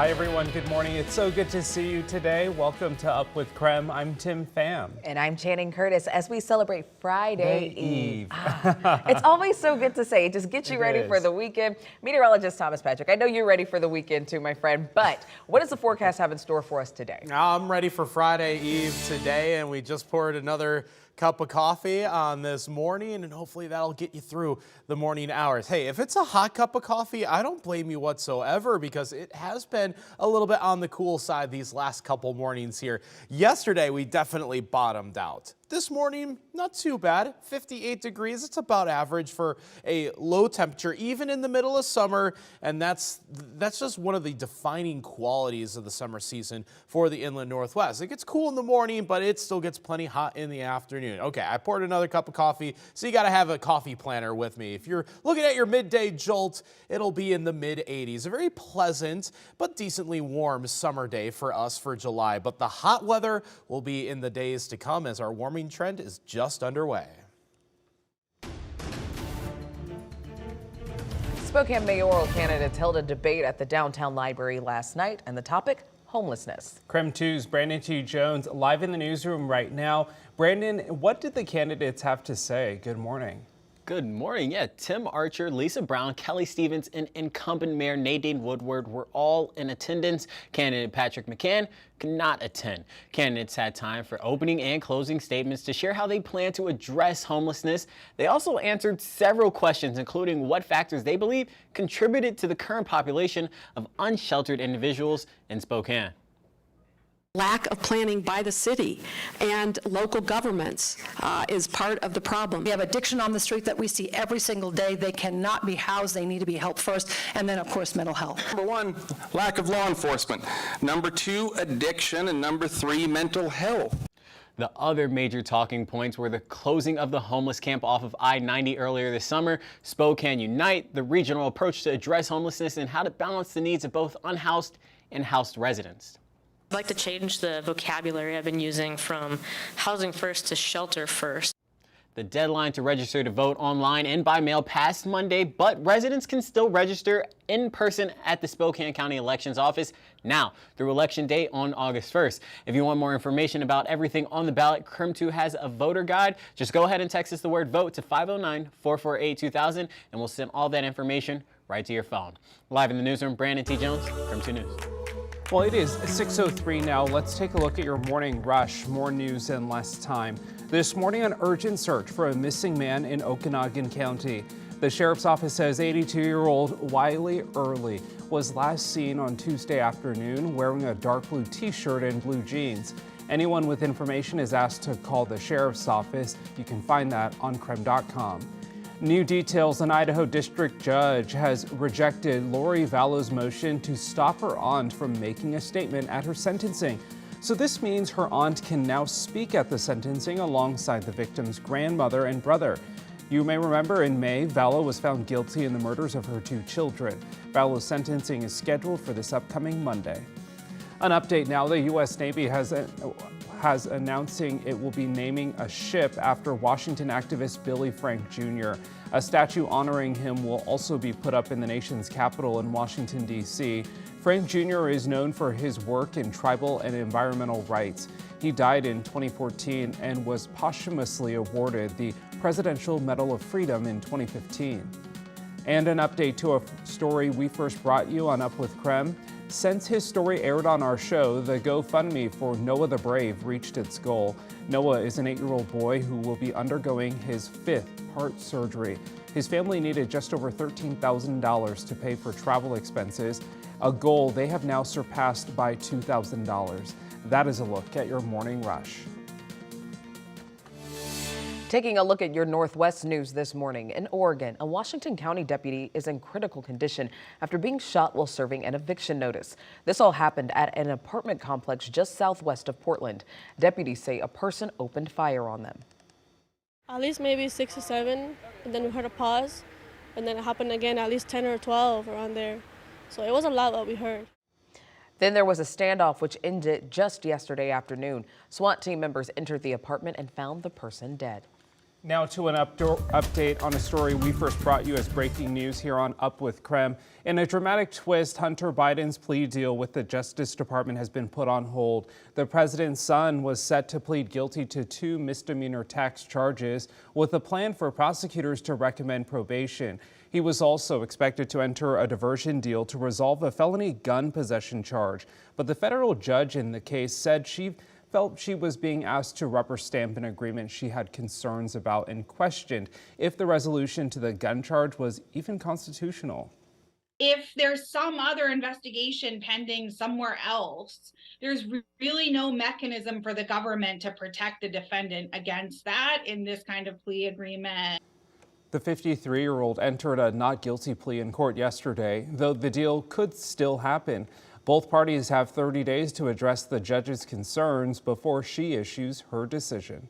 Hi everyone, good morning. It's so good to see you today. Welcome to Up with KREM. I'm Tim Pham. And I'm Channing Curtis as we celebrate Friday Eve. It's always so good to say. It just gets you ready for the weekend. Meteorologist Thomas Patrick, I know you're ready for the weekend too, my friend, but what does the forecast have in store for us today? I'm ready for Friday Eve today, and we just poured another cup of coffee on this morning, and hopefully that'll get you through the morning hours. Hey, if it's a hot cup of coffee, I don't blame you whatsoever because it has been a little bit on the cool side these last couple mornings here. Yesterday, we definitely bottomed out. This morning, not too bad, 58 degrees. It's about average for a low temperature, even in the middle of summer. And that's just one of the defining qualities of the summer season for the inland Northwest. It gets cool in the morning, but it still gets plenty hot in the afternoon. Okay, I poured another cup of coffee, so you got to have a coffee planner with me. If you're looking at your midday jolt, it'll be in the mid 80s. A very pleasant but decently warm summer day for us for July. But the hot weather will be in the days to come as our warming trend is just underway. Spokane mayoral candidates held a debate at the downtown library last night, and the topic, homelessness. KREM 2's Brandon T. Jones live in the newsroom right now. Brandon, what did the candidates have to say? Good morning. Good morning. Yeah, Tim Archer, Lisa Brown, Kelly Stevens, and incumbent Mayor Nadine Woodward were all in attendance. Candidate Patrick McCann could not attend. Candidates had time for opening and closing statements to share how they plan to address homelessness. They also answered several questions, including what factors they believe contributed to the current population of unsheltered individuals in Spokane. Lack of planning by the city and local governments is part of the problem. We have addiction on the street that we see every single day. They cannot be housed. They need to be helped first. And then, of course, mental health. Number one, lack of law enforcement. Number two, addiction. And number three, mental health. The other major talking points were the closing of the homeless camp off of I-90 earlier this summer, Spokane Unite, the regional approach to address homelessness, and how to balance the needs of both unhoused and housed residents. I'd like to change the vocabulary I've been using from housing first to shelter first. The deadline to register to vote online and by mail passed Monday, but residents can still register in person at the Spokane County Elections Office now through Election Day on August 1st. If you want more information about everything on the ballot, KREM 2 has a voter guide. Just go ahead and text us the word VOTE to 509-448-2000, and we'll send all that information right to your phone. Live in the newsroom, Brandon T. Jones, KREM 2 News. Well, it is 6:03 now. Let's take a look at your morning rush. More news in less time. This morning, an urgent search for a missing man in Okanagan County. The sheriff's office says 82-year-old Wiley Early was last seen on Tuesday afternoon wearing a dark blue t-shirt and blue jeans. Anyone with information is asked to call the sheriff's office. You can find that on KREM.com. New details: an Idaho district judge has rejected Lori Vallow's motion to stop her aunt from making a statement at her sentencing. So this means her aunt can now speak at the sentencing alongside the victim's grandmother and brother. You may remember in May, Vallow was found guilty in the murders of her 2 children. Vallow's sentencing is scheduled for this upcoming Monday. An update now: the U.S. Navy has announcing it will be naming a ship after Washington activist Billy Frank Jr. A statue honoring him will also be put up in the nation's capital in Washington, D.C. Frank Jr. is known for his work in tribal and environmental rights. He died in 2014 and was posthumously awarded the Presidential Medal of Freedom in 2015. And an update to a story we first brought you on Up with KREM. Since his story aired on our show, the GoFundMe for Noah the Brave reached its goal. Noah is an 8-year-old boy who will be undergoing his 5th heart surgery. His family needed just over $13,000 to pay for travel expenses, a goal they have now surpassed by $2,000. That is a look at your morning rush. Taking a look at your Northwest news this morning. In Oregon, a Washington County deputy is in critical condition after being shot while serving an eviction notice. This all happened at an apartment complex just southwest of Portland. Deputies say a person opened fire on them. At least maybe 6 or 7, and then we heard a pause, and then it happened again at least 10 or 12 around there. So it was a lot what we heard. Then there was a standoff which ended just yesterday afternoon. SWAT team members entered the apartment and found the person dead. Now to an update on a story we first brought you as breaking news here on Up with KREM. In a dramatic twist, Hunter Biden's plea deal with the Justice Department has been put on hold. The president's son was set to plead guilty to 2 misdemeanor tax charges with a plan for prosecutors to recommend probation. He was also expected to enter a diversion deal to resolve a felony gun possession charge. But the federal judge in the case said she felt she was being asked to rubber stamp an agreement she had concerns about and questioned if the resolution to the gun charge was even constitutional. If there's some other investigation pending somewhere else, there's really no mechanism for the government to protect the defendant against that in this kind of plea agreement. The 53-year-old entered a not guilty plea in court yesterday, though the deal could still happen. Both parties have 30 days to address the judge's concerns before she issues her decision.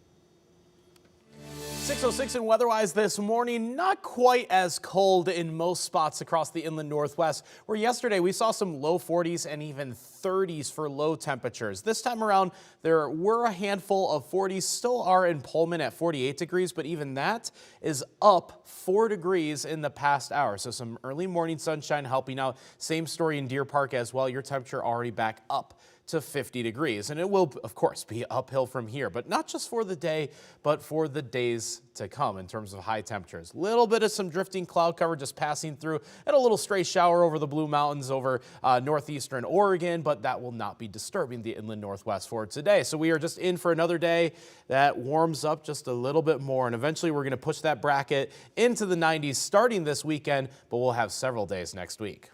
6:06 and weather-wise this morning, not quite as cold in most spots across the inland northwest, where yesterday we saw some low 40s and even 30s for low temperatures. This time around, there were a handful of 40s, still are in Pullman at 48 degrees, but even that is up 4 degrees in the past hour. So some early morning sunshine helping out. Same story in Deer Park as well. Your temperature already back up to 50 degrees. And it will, of course, be uphill from here, but not just for the day, but for the days to come in terms of high temperatures. Little bit of some drifting cloud cover just passing through and a little stray shower over the Blue Mountains over northeastern Oregon, but that will not be disturbing the inland northwest for today. So we are just in for another day that warms up just a little bit more, and eventually we're going to push that bracket into the 90s starting this weekend, but we'll have several days next week.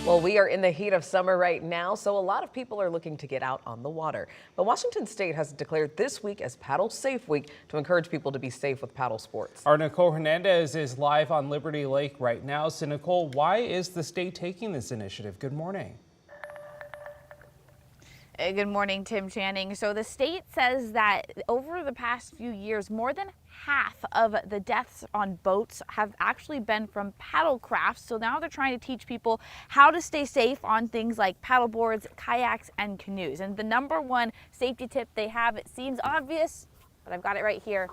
Well, we are in the heat of summer right now, so a lot of people are looking to get out on the water. But Washington State has declared this week as Paddle Safe Week to encourage people to be safe with paddle sports. Our Nicole Hernandez is live on Liberty Lake right now. So Nicole, why is the state taking this initiative? Good morning. Good morning, Tim Channing. So the state says that over the past few years, more than half of the deaths on boats have actually been from paddle crafts. So now they're trying to teach people how to stay safe on things like paddle boards, kayaks, and canoes. And the number one safety tip they have, it seems obvious, but I've got it right here.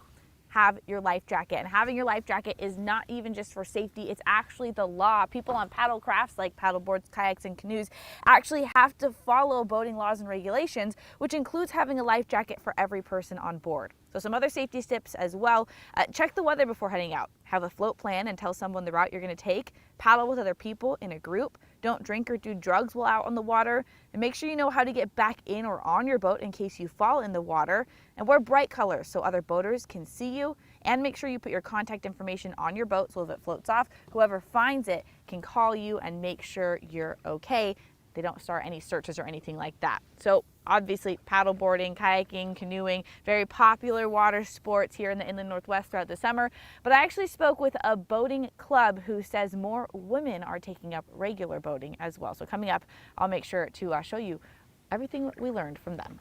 Have your life jacket. And having your life jacket is not even just for safety, it's actually the law. People on paddle crafts like paddle boards, kayaks, and canoes actually have to follow boating laws and regulations, which includes having a life jacket for every person on board. So some other safety tips as well. Check the weather before heading out. Have a float plan and tell someone the route you're going to take. Paddle with other people in a group. Don't drink or do drugs while out on the water. And make sure you know how to get back in or on your boat in case you fall in the water. And wear bright colors so other boaters can see you. And make sure you put your contact information on your boat so if it floats off, whoever finds it can call you and make sure you're okay. They don't start any searches or anything like that. So obviously paddleboarding, kayaking, canoeing, very popular water sports here in the inland northwest throughout the summer. But I actually spoke with a boating club who says more women are taking up regular boating as well. So coming up, I'll make sure to show you everything we learned from them.